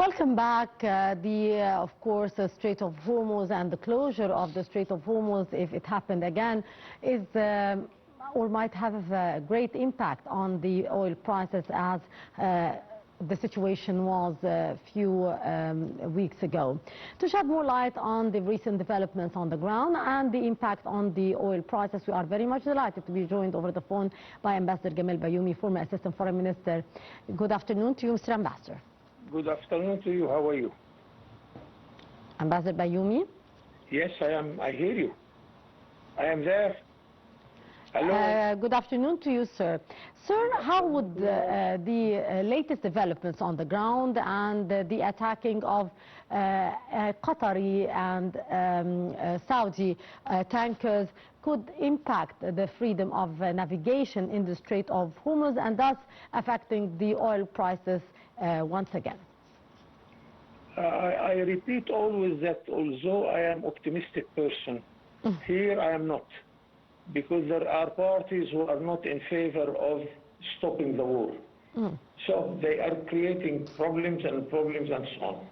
Welcome back. Of course, the Strait of Hormuz and the closure of the Strait of Hormuz, if it happened again, is or might have a great impact on the oil prices, as the situation was a few weeks ago. To shed more light on the recent developments on the ground and the impact on the oil prices, we are very much delighted to be joined over the phone by Ambassador Gamal Bayoumy, former Assistant Foreign Minister. Good afternoon to you, Mr. Ambassador. Good afternoon to you. How are you? Ambassador Bayoumy? Yes, I am. I hear you. I am there. Hello. Good afternoon to you, sir. Sir, how would the latest developments on the ground and the attacking of Qatari and Saudi tankers could impact the freedom of navigation in the Strait of Hormuz and thus affecting the oil prices once again? I repeat always that although I am an optimistic person, here I am not, because there are parties who are not in favor of stopping the war. So they are creating problems and so on.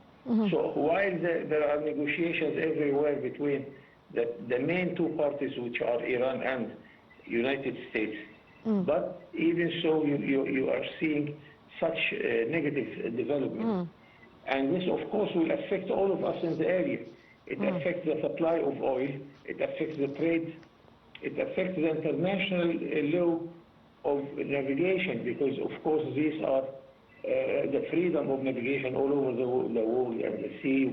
So while there are negotiations everywhere between the main two parties, which are Iran and United States, but even so you are seeing such negative development. And this, of course, will affect all of us in the area. It affects the supply of oil, it affects the trade, it affects the international law of navigation, because, of course, these are the freedom of navigation all over the world, and the sea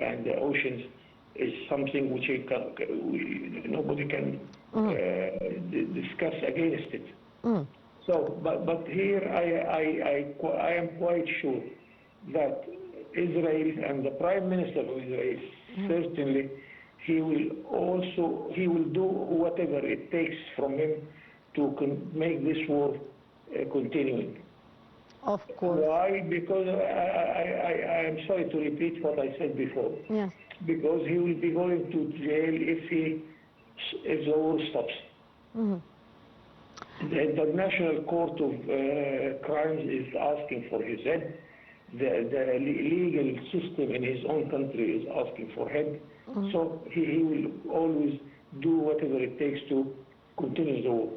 and the oceans is something which nobody can discuss against it. So, but here I am quite sure that Israel and the Prime Minister of Israel, certainly, he will do whatever it takes from him to make this war continuing. Of course. Why? Because I am sorry to repeat what I said before. Yes. Because he will be going to jail if the war stops. The International Court of Crimes is asking for his head. The legal system in his own country is asking for head. So he will always do whatever it takes to continue the war.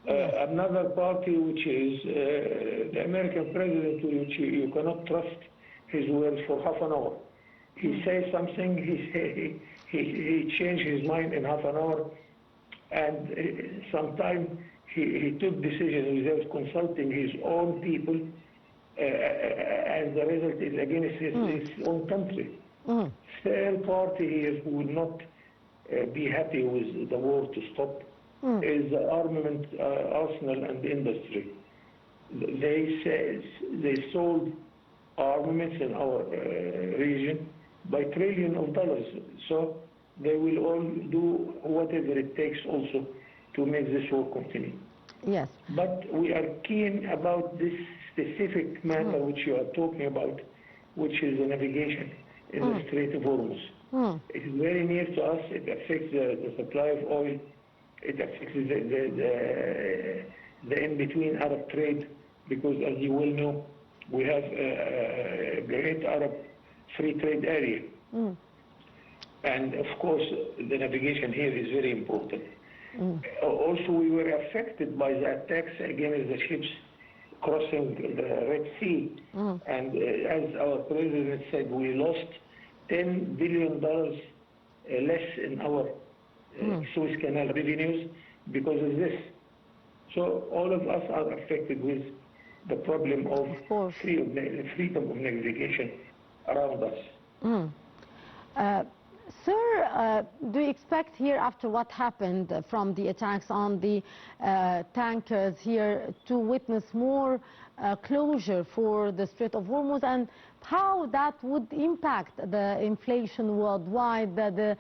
Another party, which is the American president, which you cannot trust his words for half an hour. He says something, he changed his mind in half an hour, and sometimes he took decisions without consulting his own people, and the result is against his own country. Third party here who will not be happy with the war to stop is the armament arsenal and industry. They sold armaments in our region by trillions of dollars. So they will all do whatever it takes also to make this war continue. Yes. But we are keen about this specific matter which you are talking about, which is the navigation in the Strait of Hormuz. It is very near to us. It affects the supply of oil. It affects the in-between Arab trade, because as you well know, we have a great Arab free trade area. And of course, the navigation here is very important. Also, we were affected by the attacks against the ships crossing the Red Sea. And as our president said, we lost $10 billion less in our Suez Canal revenues because of this. So all of us are affected with the problem of freedom of navigation around us. Sir, do you expect here, after what happened from the attacks on the tankers here, to witness more closure for the Strait of Hormuz, and how that would impact the inflation worldwide, the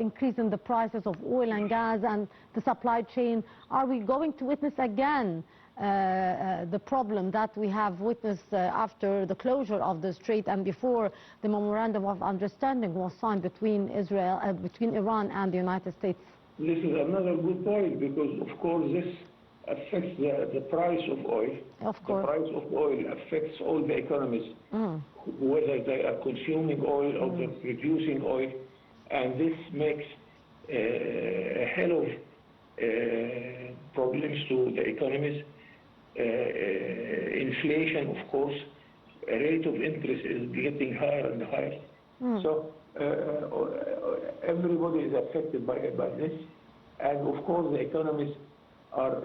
increase in the prices of oil and gas and the supply chain? Are we going to witness again the problem that we have witnessed after the closure of the strait and before the memorandum of understanding was signed between Iran and the United States? This is another good point, because of course this affects the price of oil. Of course. The price of oil affects all the economies, whether they are consuming oil or they're producing oil, and this makes a hell of problems to the economies. Inflation, of course, rate of interest is getting higher and higher. So everybody is affected by this, and of course the economies are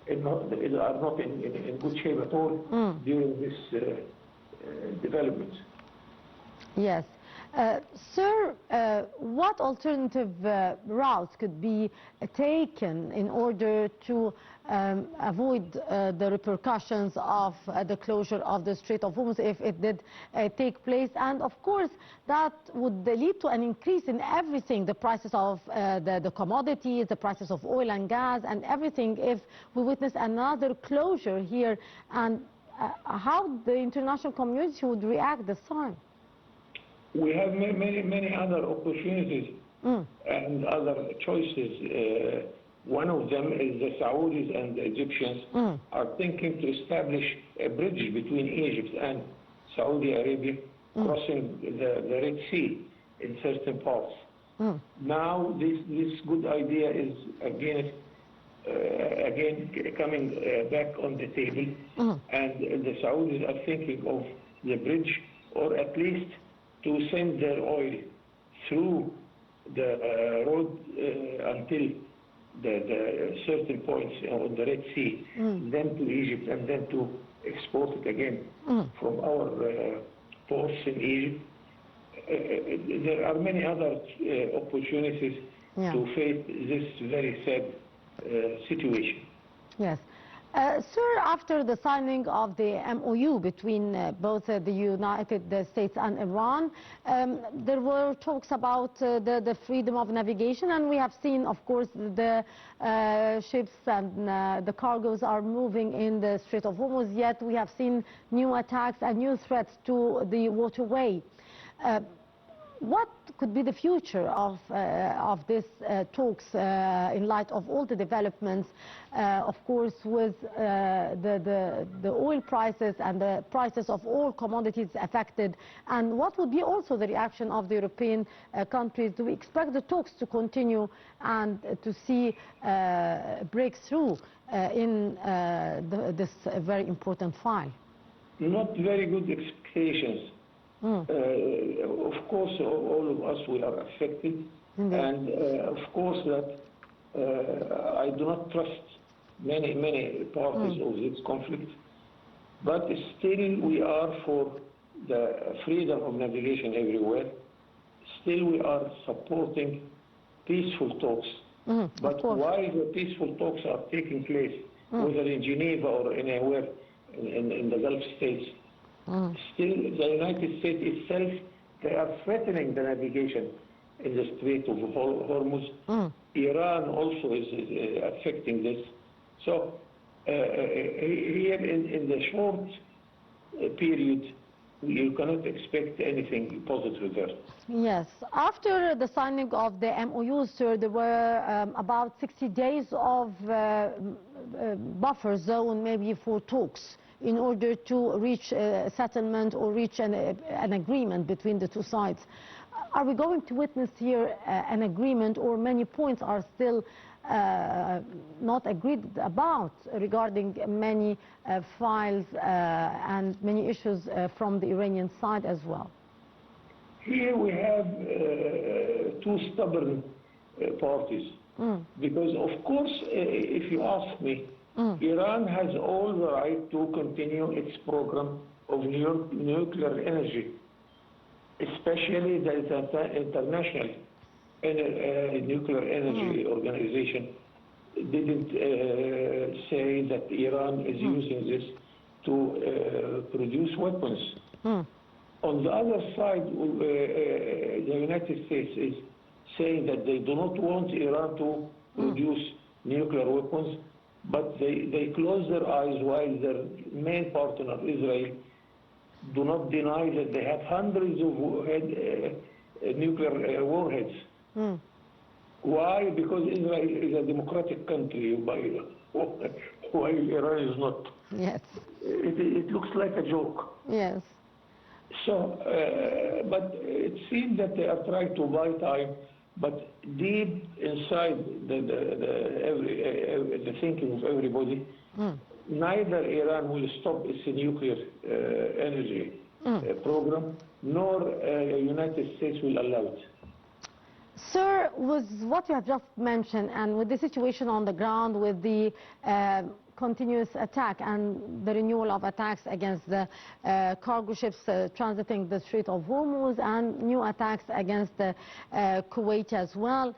not in good shape at all during this development. Yes. Sir, what alternative routes could be taken in order to avoid the repercussions of the closure of the Strait of Hormuz if it did take place? And of course, that would lead to an increase in everything, the prices of the commodities, the prices of oil and gas and everything, if we witness another closure here, and how the international community would react this time. We have many other opportunities and other choices. One of them is the Saudis and the Egyptians are thinking to establish a bridge between Egypt and Saudi Arabia, crossing the Red Sea in certain parts. Now this good idea is again coming back on the table, and the Saudis are thinking of the bridge, or at least to send their oil through the road until the certain points on the Red Sea, then to Egypt, and then to export it again from our ports in Egypt. There are many other opportunities to face this very sad situation. Yes. Sir, after the signing of the MOU between both the United States and Iran, there were talks about the freedom of navigation, and we have seen, of course, the ships and the cargoes are moving in the Strait of Hormuz, yet we have seen new attacks and new threats to the waterway. What could be the future of these talks in light of all the developments, of course, with the oil prices and the prices of all commodities affected? And what would be also the reaction of the European countries? Do we expect the talks to continue and to see breakthrough in this very important file? Not very good expectations. Of course, all of us we are affected, and of course that I do not trust many parties of this conflict, but still we are for the freedom of navigation everywhere. Still we are supporting peaceful talks, but while the peaceful talks are taking place, whether in Geneva or anywhere in the Gulf states, still the United States itself, they are threatening the navigation in the Strait of Hormuz. Iran also is affecting this. So here in the short period, you cannot expect anything positive there. Yes. After the signing of the MOU, sir, there were about 60 days of buffer zone maybe for talks in order to reach a settlement or reach an agreement between the two sides. Are we going to witness here an agreement, or many points are still not agreed about regarding many files and many issues from the Iranian side as well? Here we have two stubborn parties, because of course, if you ask me, Iran has all the right to continue its program of nuclear energy, especially the International Nuclear Energy Organization didn't say that Iran is using this to produce weapons. On the other side, the United States is saying that they do not want Iran to produce nuclear weapons, but they close their eyes while their main partner, Israel, do not deny that they have hundreds of nuclear warheads. Why? Because Israel is a democratic country, while Iran is not. Yes. It looks like a joke. Yes. So, but it seems that they are trying to buy time, but deep inside the thinking of everybody, neither Iran will stop its nuclear energy program, nor the United States will allow it. Sir, with what you have just mentioned and with the situation on the ground, with the continuous attack and the renewal of attacks against the cargo ships transiting the Strait of Hormuz and new attacks against Kuwait as well,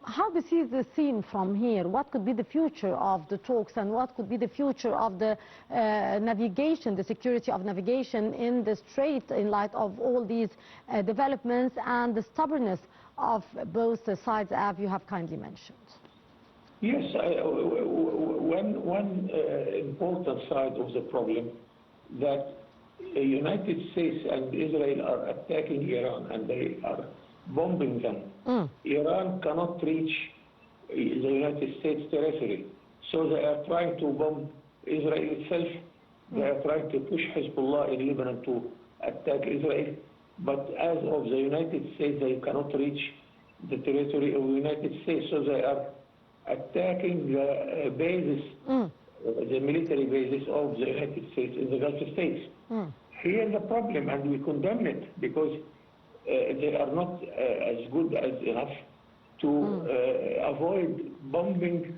how do you see the scene from here? What could be the future of the talks and what could be the future of the navigation, the security of navigation in the strait in light of all these developments and the stubbornness of both sides, as you have kindly mentioned? Yes, one important side of the problem that the United States and Israel are attacking Iran and they are bombing them. Iran cannot reach the United States territory, so they are trying to bomb Israel itself. They are trying to push Hezbollah in Lebanon to attack Israel, but as of the United States, they cannot reach the territory of the United States, so they are attacking the bases, the military bases of the United States in the Gulf States. Here's the problem, and we condemn it because they are not as good as enough to avoid bombing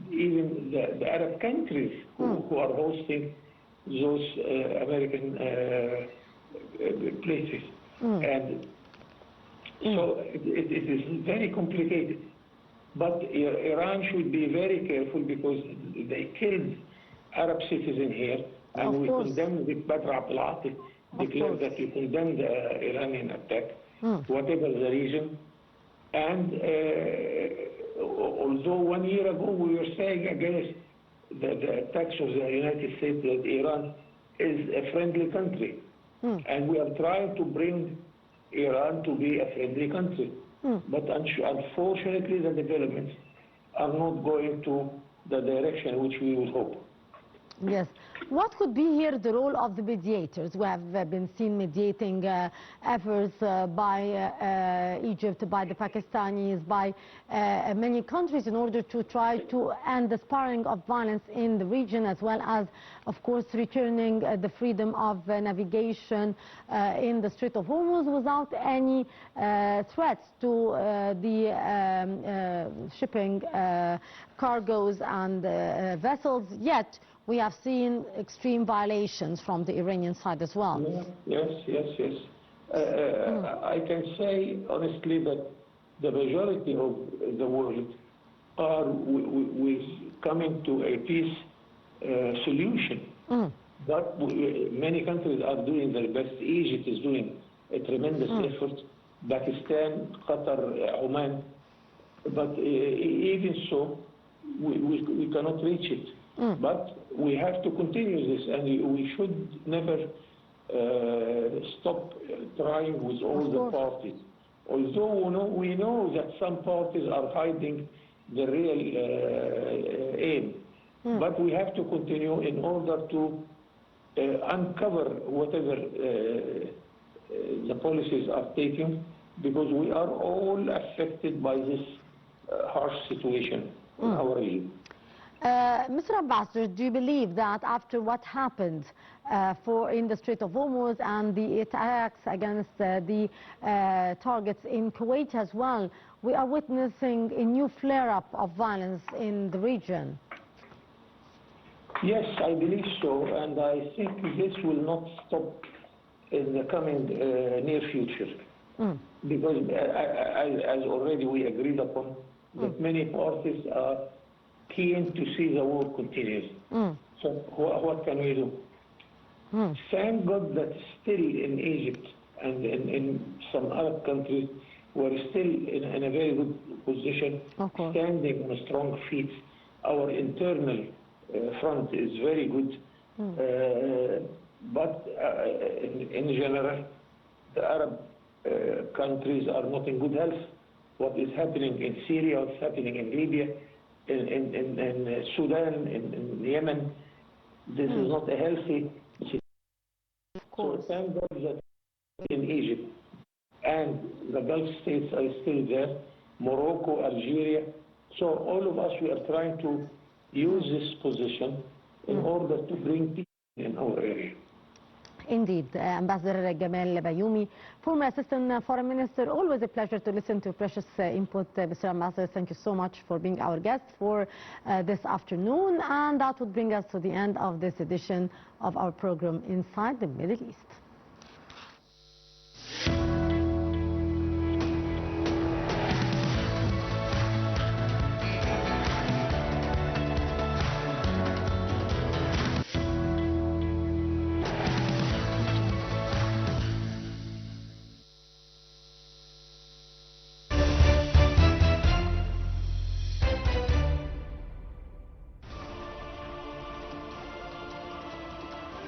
even the Arab countries who are hosting those American places. And so it is very complicated. But Iran should be very careful because they killed Arab citizens here, and we condemn the Badr Abdel Atif declared that he condemned the Iranian attack, whatever the reason. And although 1 year ago we were saying against the attacks of the United States that Iran is a friendly country, and we are trying to bring Iran to be a friendly country. But unfortunately, the developments are not going to the direction which we would hope. Yes. What could be here the role of the mediators? We have been seen mediating efforts by Egypt, by the Pakistanis, by many countries in order to try to end the sparring of violence in the region, as well as, of course, returning the freedom of navigation in the Strait of Hormuz without any threats to the shipping cargoes and vessels. Yet we have seen extreme violations from the Iranian side as well. Yes. I can say honestly that the majority of the world are with coming to a peace solution. But many countries are doing their best. Egypt is doing a tremendous effort. Pakistan, Qatar, Oman. But even so, we cannot reach it. But we have to continue this, and we should never stop trying with all the parties. Although we know that some parties are hiding the real aim. But we have to continue in order to uncover whatever the policies are taking, because we are all affected by this harsh situation in our region. Mr. Ambassador, do you believe that after what happened in the Strait of Hormuz and the attacks against the targets in Kuwait as well, we are witnessing a new flare-up of violence in the region? Yes, I believe so, and I think this will not stop in the coming near future. Because as already we agreed upon, that many parties are keen to see the war continues. So what can we do? Thank God that still in Egypt and in some Arab countries, we're still in a very good position, standing on strong feet. Our internal front is very good. But in general, the Arab countries are not in good health. what is happening in Syria, what's happening in Libya, in Sudan, in Yemen. This is not a healthy situation. Of course. So thank God that in Egypt and the Gulf states are still there, Morocco, Algeria. So all of us, we are trying to use this position in order to bring peace in our area. Indeed, Ambassador Gamal Bayoumy, former Assistant Foreign Minister, always a pleasure to listen to precious input. Mr. Ambassador, thank you so much for being our guest for this afternoon. And that would bring us to the end of this edition of our program Inside the Middle East.